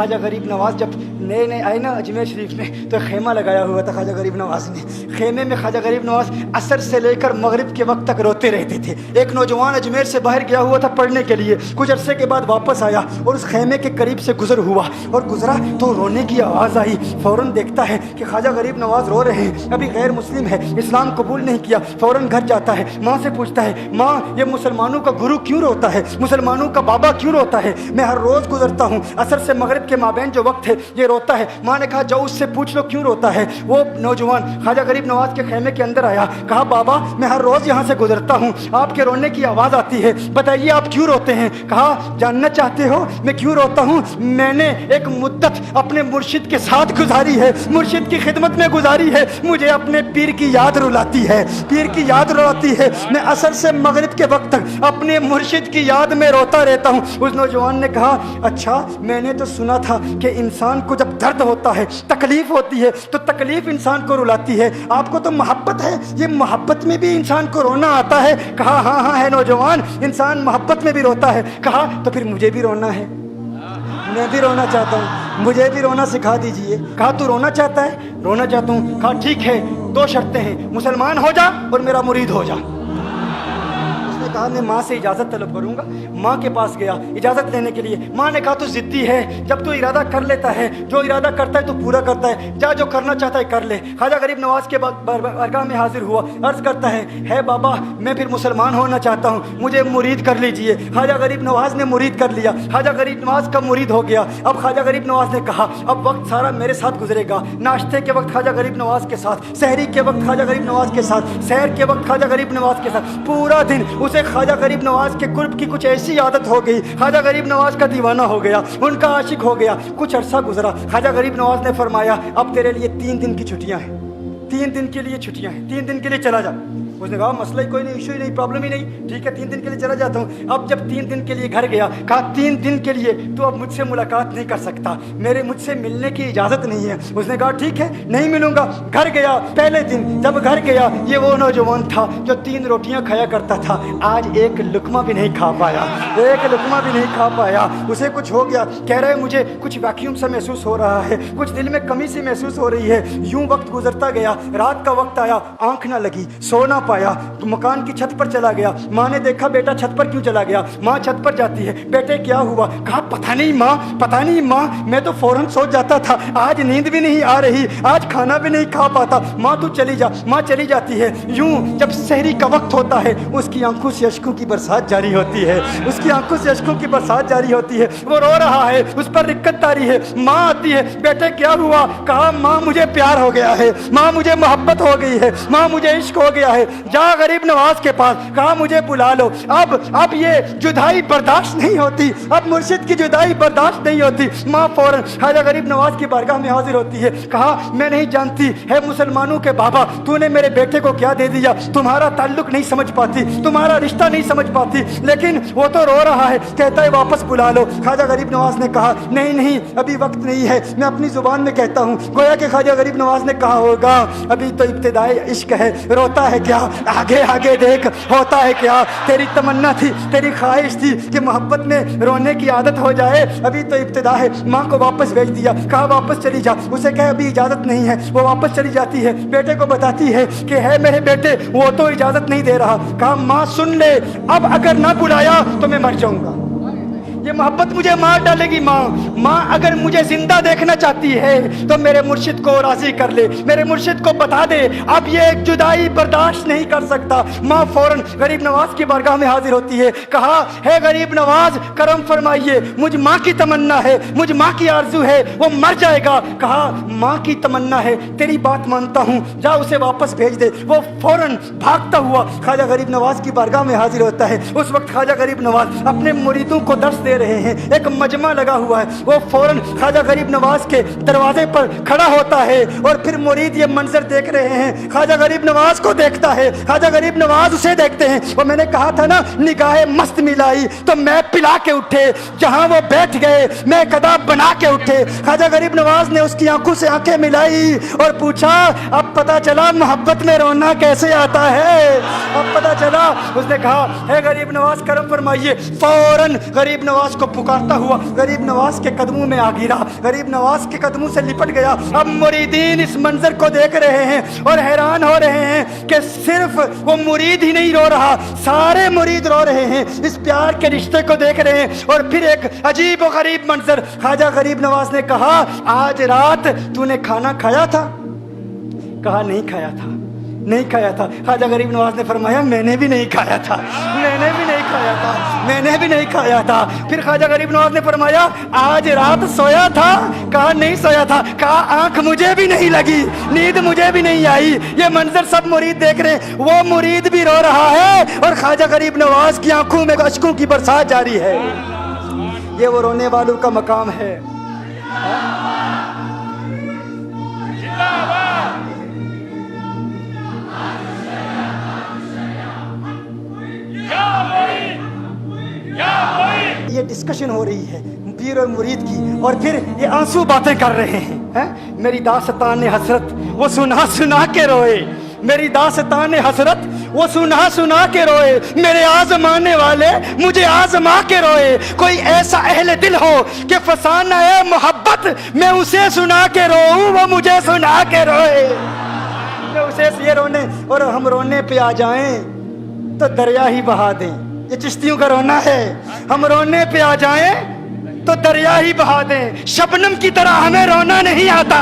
ख्वाजा गरीब नवाज जब नए नए आए ना अजमेर शरीफ में तो खैमा लगाया हुआ था ख्वाजा गरीब नवाज ने। खेमे में ख्वाजा गरीब नवाज असर से लेकर मगरिब के वक्त तक रोते रहते थे। एक नौजवान अजमेर से बाहर गया हुआ था पढ़ने के लिए, कुछ अरसे के बाद वापस आया और उस खेमे के करीब से गुजर हुआ और गुजरा तो रोने की आवाज़ आई। फ़ौरन देखता है कि ख्वाजा गरीब नवाज रो रहे हैं, अभी गैर मुस्लिम है, इस्लाम कबूल नहीं किया। फ़ौरन घर जाता है, माँ से पूछता है, माँ ये मुसलमानों का गुरु क्यों रोता है, मुसलमानों का बाबा क्यों रोता है, मैं हर रोज़ गुजरता हूँ, असर से मगरिब के माबैन जो वक्त है ये रोता है। माँ ने कहा जाओ उससे पूछ लो क्यों रोता है। वो नौजवान ख्वाजा गरीब नवाज के खेमे के अंदर आया, कहा बाबा मैं हर रोज़ यहाँ से गुजरता हूँ, आपके रोने की आवाज़ आती है, बताइए आप क्यों रोते हैं। कहा जानना चाहते हो मैं क्यों रोता हूँ, मैंने एक मुद्दत अपने मुर्शिद के साथ गुजारी है, मुर्शिद की खिदमत में गुजारी है, मुझे अपने पीर की याद रुलाती है, पीर की याद रुलाती है, मैं असर से मगरिब के वक्त तक अपने मुर्शिद की याद में रोता रहता हूँ। उस नौजवान ने कहा अच्छा मैंने तो सुना था कि इंसान को जब दर्द होता है, तकलीफ होती है तो तकलीफ इंसान को रुलाती है, आपको तो मोहब्बत है, ये मोहब्बत में भी इंसान को रोना आता है। कहा हाँ हाँ है नौजवान, इंसान मोहब्बत में भी रोता है। कहा तो फिर मुझे भी रोना है, मैं भी रोना चाहता हूँ, मुझे भी रोना सिखा दीजिए। कहा तू रोना चाहता है, रोना चाहता हूँ। कहा ठीक है, दो शर्तें हैं, मुसलमान हो जा और मेरा मुरीद हो जा। कहा मैं माँ से इजाज़त तलब करूँगा। माँ के पास गया इजाज़त लेने के लिए। माँ ने कहा तू ज़िद्दी है, जब तू इरादा कर लेता है, जो इरादा करता है तो पूरा करता है, जा जो करना चाहता है कर ले। ख्वाजा गरीब नवाज के बारगाह में हाजिर हुआ, अर्ज़ करता है बाबा मैं फिर मुसलमान होना चाहता हूँ, मुझे मुरीद कर लीजिए। ख्वाजा गरीब नवाज ने मुरीद कर लिया, ख्वाजा गरीब नवाज का मुरीद हो गया। अब ख्वाजा गरीब नवाज ने कहा अब वक्त सारा मेरे साथ गुजरेगा, नाश्ते के वक्त ख्वाजा गरीब नवाज के साथ, सहरी के वक्त ख्वाजा गरीब नवाज के साथ, सैर के वक्त ख्वाजा गरीब नवाज के साथ, पूरा दिन उसे ख्वाजा गरीब नवाज के कुर्ब की कुछ ऐसी आदत हो गई, ख्वाजा गरीब नवाज का दीवाना हो गया, उनका आशिक हो गया। कुछ अरसा गुजरा, ख्वाजा गरीब नवाज ने फरमाया अब तेरे लिए 3 दिन की छुट्टियां हैं, 3 दिन के लिए छुट्टियां हैं, 3 दिन के लिए चला जा। उसने कहा मसला ही कोई नहीं, इशू ही नहीं, प्रॉब्लम ही नहीं, ठीक है 3 दिन के लिए चला जाता हूँ। अब जब 3 दिन के लिए घर गया, कहा 3 दिन के लिए तो अब मुझसे मुलाकात नहीं कर सकता, मुझसे मिलने की इजाज़त नहीं है। उसने कहा ठीक है नहीं मिलूंगा। घर गया, पहले दिन जब घर गया ये वो नौजवान था जो 3 रोटियां खाया करता था, आज एक लुकमा भी नहीं खा पाया, एक लुकमा भी नहीं खा पाया। उसे कुछ हो गया, कह रहे मुझे कुछ वैक्यूम सा महसूस हो रहा है, कुछ दिल में कमी सी महसूस हो रही है। यूं वक्त गुजरता गया, रात का वक्त आया, आंख ना लगी, सो ना पाया, तो मकान की छत पर चला गया। माँ ने देखा बेटा छत पर क्यों चला गया, माँ छत पर जाती है, बेटे क्या हुआ। कहा पता नहीं माँ, पता नहीं माँ, मैं तो फौरन सो जाता था, आज नींद भी नहीं आ रही, आज खाना भी नहीं खा पाता। माँ तू चली जा। माँ चली जाती है। यूं जब सहरी का वक्त होता है उसकी आंखों से अश्कों की बरसात जारी होती है, उसकी आंखों से अश्कों की बरसात जारी होती है, वो रो रहा है, उस पर दिक्कत तारी है। माँ आती है, बेटे क्या हुआ। कहा माँ मुझे प्यार हो गया है, माँ मुझे मोहब्बत हो गई है, माँ मुझे इश्क हो गया है, जा गरीब नवाज के पास। कहा मुझे बुला लो, अब ये जुदाई बर्दाश्त नहीं होती, अब मुर्शिद की जुदाई बर्दाश्त नहीं होती। माँ फौरन ख्वाजा गरीब नवाज की बारगाह में हाजिर होती है। कहा मैं नहीं जानती है मुसलमानों के बाबा, तूने मेरे बेटे को क्या दे दिया, तुम्हारा ताल्लुक नहीं समझ पाती, तुम्हारा रिश्ता नहीं समझ पाती, लेकिन वो तो रो रहा है, कहता है वापस बुला लो। ख्वाजा गरीब नवाज ने कहा नहीं नहीं अभी वक्त नहीं है, मैं अपनी जुबान में कहता हूँ। गोया कि ख्वाजा गरीब नवाज ने कहा होगा अभी तो इब्तिदाई इश्क है, रोता है क्या, आगे आगे देख होता है क्या। तेरी तमन्ना थी, तेरी ख्वाहिश थी कि मोहब्बत में रोने की आदत हो जाए, अभी तो इब्तिदा है। माँ को वापस भेज दिया, कहा वापस चली जा। उसे कहे अभी इजाज़त नहीं है, वो वापस चली जाती है, बेटे को बताती है कि है मेरे बेटे वो तो इजाज़त नहीं दे रहा। कहा माँ सुन ले, अब अगर ना बुलाया तो मैं मर जाऊंगा, ये मोहब्बत मुझे मार डालेगी। माँ अगर मुझे जिंदा देखना चाहती है तो मेरे मुर्शिद को राजी कर ले, मेरे मुर्शिद को बता दे अब ये एक जुदाई बर्दाश्त नहीं कर सकता। माँ फौरन गरीब नवाज की बारगाह में हाजिर होती है। कहा है गरीब नवाज करम फरमाइए, मुझ माँ की तमन्ना है, मुझ माँ की आरजू है, वो मर जाएगा। कहा माँ की तमन्ना है, तेरी बात मानता हूँ, जा उसे वापस भेज दे। वो फौरन भागता हुआ ख्वाजा गरीब नवाज की बारगाह में हाजिर होता है। उस वक्त ख्वाजा गरीब नवाज अपने मुरीदों को दर्स दे रहे हैं, एक मजमा लगा हुआ है। वो फौरन ख्वाजा गरीब नवाज के दरवाजे पर खड़ा होता है और फिर मुरीद ये मंजर देख रहे हैं, ख्वाजा गरीब नवाज को देखता है, ख्वाजा गरीब नवाज उसे देखते हैं। और मैंने कहा था ना निगाहे मस्त मिलाई तो मैं पिला के उठे, जहां वो बैठ गए मैं कदा बना के उठे। ख्वाजा गरीब नवाज ने उसकी आंखों से आंखें मिलाई और पूछा अब पता चला मोहब्बत में रोना कैसे आता है, अब पता चला। उसने कहा है गरीब नवाज करम फरमाइए। फौरन गरीब नवाज नवाज को पुकारता हुआ गरीब नवाज के कदमों में आ गिरा, गरीब नवाज के कदमों से लिपट गया। अब मुरीदीन इस मंजर को देख रहे हैं और हैरान हो रहे हैं कि सिर्फ वो मुरीद ही नहीं रो रहा, सारे मुरीद रो रहे हैं, इस प्यार के रिश्ते को देख रहे हैं। और फिर एक अजीब और गरीब मंजर, ख्वाजा गरीब नवाज ने कहा, आज रात तूने खाना खाया था? कहा नहीं खाया था, नहीं खाया था। ख्वाजा गरीब नवाज ने फरमाया, मैंने भी नहीं खाया था, मैंने भी नहीं खाया था, मैंने भी नहीं खाया था। फिर ख्वाजा गरीब नवाज ने फरमाया, आज रात सोया था? कहा नहीं सोया था। कहा आंख मुझे भी नहीं लगी, नींद मुझे भी नहीं आई। ये मंजर सब मुरीद देख रहे हैं, वो मुरीद भी रो रहा है और ख्वाजा गरीब नवाज की आंखों में अश्कों की बरसात जारी है। ये वो रोने वालों का मकाम है। ये डिस्कशन हो रही है पीर और मुरीद की, और फिर ये आंसू बातें कर रहे हैं। मेरी दास्तान हसरत वो सुना सुना के रोए, मेरी दास्तान हसरत वो सुना सुना के रोए, मेरे आजमाने वाले मुझे आजमा के रोए। कोई ऐसा अहले दिल हो कि फसाना है मोहब्बत, मैं उसे सुना के रोऊं, वो मुझे सुना के रोए। मैं उसे ये रोने और हम रोने पे आ जाएं तो दरिया ही बहा दें। ये चिश्तियों का रोना है, हम रोने पे आ जाएं तो दरिया ही बहा दें। शबनम की तरह हमें रोना नहीं आता।